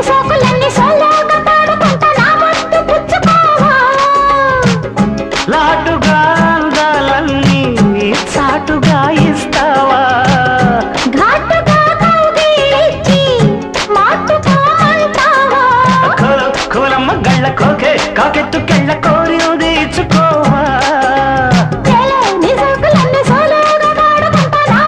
సోకులన్నీ సోలోగా పాడుకుంటా నా ముద్దు పుచ్చుకోవా లాటుగా అందాలన్నీ చాటుగా ఇస్తావా ఘాటుగా కౌగిలించి మాటుగా అంటావా కోలమ్మ గళ్ళ కోకే కాకెత్తు కెళ్ళ కోరి ఉదయించుకో